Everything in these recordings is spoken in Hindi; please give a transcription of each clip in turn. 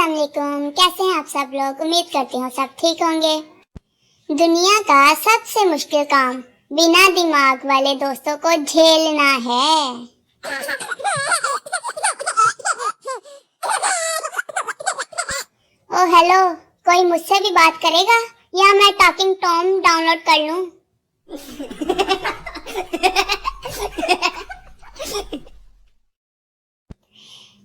अस्सलाम वालेकुम। कैसे हैं आप सब लोग? उम्मीद करती हूँ सब ठीक होंगे। दुनिया का सबसे मुश्किल काम बिना दिमाग वाले दोस्तों को झेलना है। ओ हेलो, कोई मुझसे भी बात करेगा या मैं टॉकिंग टॉम डाउनलोड कर लूं?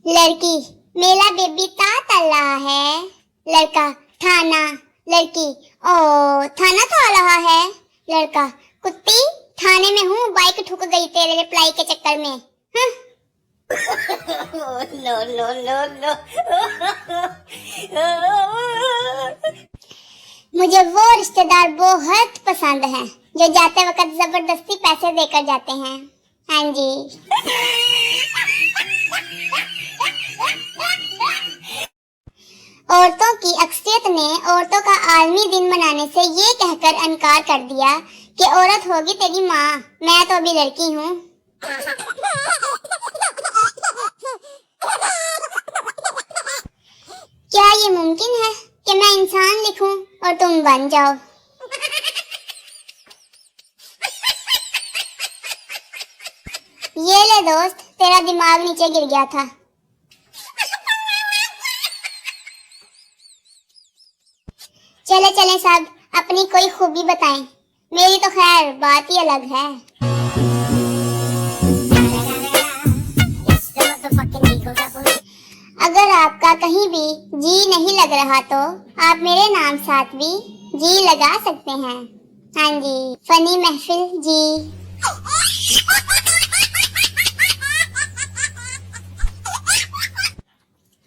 लड़की मेला बेबी ता तल रहा है। लड़का थाना। लड़की ओ थाना था रहा है। लड़का कुत्ती थाने में हूँ, बाइक ठुक गई तेरे रिप्लाई के चक्कर में। No no no no. मुझे वो रिश्तेदार बहुत पसंद हैं जो जाते वक्त जबरदस्ती पैसे देकर जाते हैं। हाँ जी। औरतों की अक्सरियत ने औरतों का आलमी दिन मनाने से ये कहकर इनकार कर दिया कि औरत होगी तेरी माँ, मैं तो अभी लड़की हूँ। क्या ये मुमकिन है कि मैं इंसान लिखूं और तुम बन जाओ? ये ले दोस्त, तेरा दिमाग नीचे गिर गया था। चले चले सब अपनी कोई खूबी बताएं। मेरी तो खैर बात ही अलग है। अगर आपका कहीं भी जी नहीं लग रहा तो आप मेरे नाम साथ भी जी लगा सकते हैं। हाँ जी, फनी महफिल जी।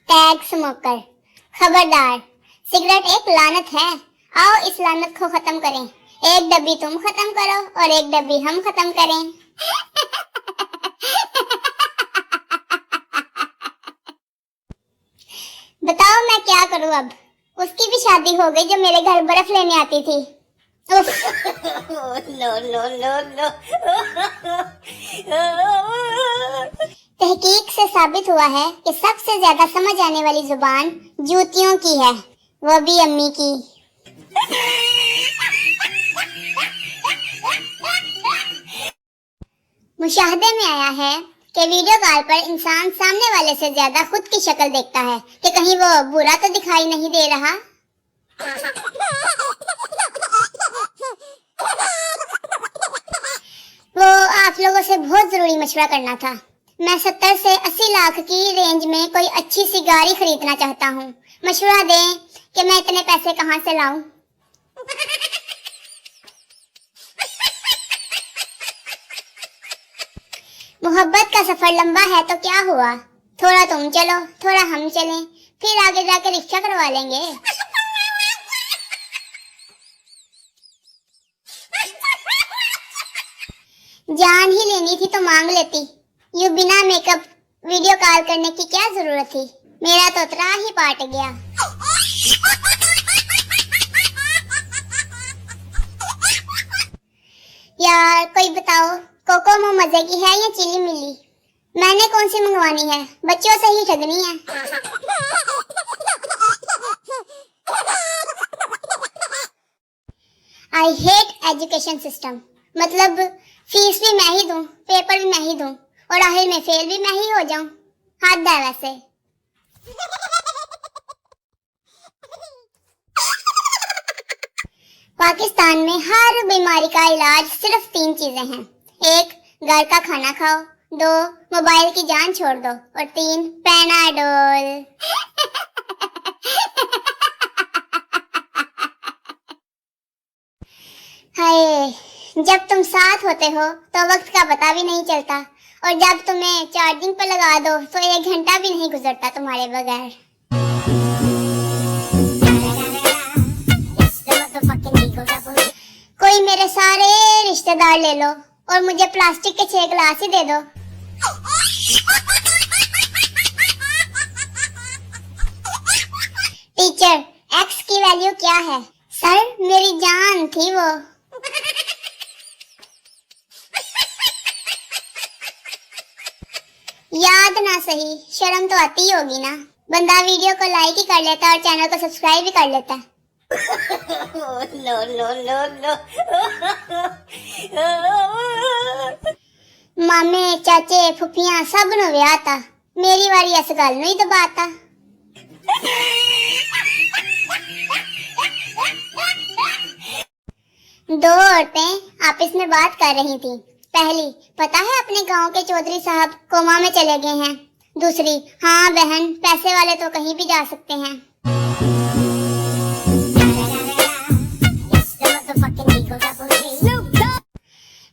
टैग स्मोकर, खबरदार, सिगरेट एक लानत है। आओ इस लानत को खत्म करें। एक डब्बी तुम खत्म करो और एक डब्बी हम खत्म करें। बताओ मैं क्या करूं अब? उसकी भी शादी हो गई जो मेरे घर बर्फ लेने आती थी। No no no no. तहकीक से साबित हुआ है कि सबसे ज्यादा समझ आने वाली जुबान जूतियों की है, वो भी अम्मी की। मुशाहदे में आया है कि वीडियो कॉल पर इंसान सामने वाले से ज्यादा खुद की शक्ल देखता है कि कहीं वो बुरा तो दिखाई नहीं दे रहा। वो आप लोगों से बहुत जरूरी मशवरा करना था। मैं 70 से 80 लाख की रेंज में कोई अच्छी सी गाड़ी खरीदना चाहता हूँ। मशवरा दें कि मैं इतने पैसे कहाँ से लाऊं? मोहब्बत का सफर लंबा है तो क्या हुआ, थोड़ा तुम चलो थोड़ा हम चलें, फिर आगे जाके रिक्शा करवा लेंगे। जान ही लेनी थी तो मांग लेती। यू बिना मेकअप वीडियो कॉल करने की क्या जरूरत थी? मेरा तो त्राह ही पाट गया। यार कोई बताओ, कोकोमो मजे की है या चिली मिली? मैंने कौन सी मंगवानी है? बच्चों से ही ठगनी है। I hate education system. मतलब फीस भी मैं ही दूं, पेपर भी मैं ही दूं और आखिर में फेल भी मैं ही हो जाऊं। हद है वैसे। पाकिस्तान में हर बीमारी का इलाज सिर्फ 3 चीजें हैं। 1 घर का खाना खाओ, 2 मोबाइल की जान छोड़ दो और 3 पैनाडोल। हाय, जब तुम साथ होते हो तो वक्त का पता भी नहीं चलता और जब तुम्हें चार्जिंग पर लगा दो तो 1 घंटा भी नहीं गुजरता तुम्हारे बगैर। कोई मेरे सारे रिश्तेदार ले लो और मुझे प्लास्टिक के 6 गिलास ही दे दो। टीचर, एक्स की वैल्यू क्या है? सर मेरी जान थी वो। याद ना सही, शर्म तो आती होगी ना। बंदा वीडियो को लाइक ही कर लेता है और चैनल को सब्सक्राइब भी कर लेता है। No, no, no, no. मामे चाचे फुफियां सब नु विआह ता, मेरी वारी इस गल नु ही दबाता। दो औरतें आपस में बात कर रही थी। पहली, पता है अपने गांव के चौधरी साहब कोमा में चले गए हैं। दूसरी, हाँ बहन, पैसे वाले तो कहीं भी जा सकते हैं।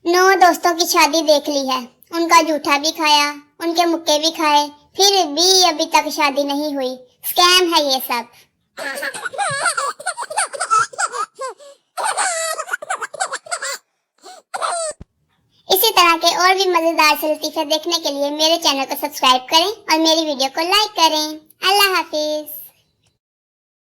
नौ दोस्तों की शादी देख ली है, उनका जूठा भी खाया, उनके मुक्के भी खाए, फिर भी अभी तक शादी नहीं हुई। स्कैम है ये सब। इसी तरह के और भी मजेदार से लतीफे देखने के लिए मेरे चैनल को सब्सक्राइब करें और मेरी वीडियो को लाइक करें। अल्लाह हाफिज।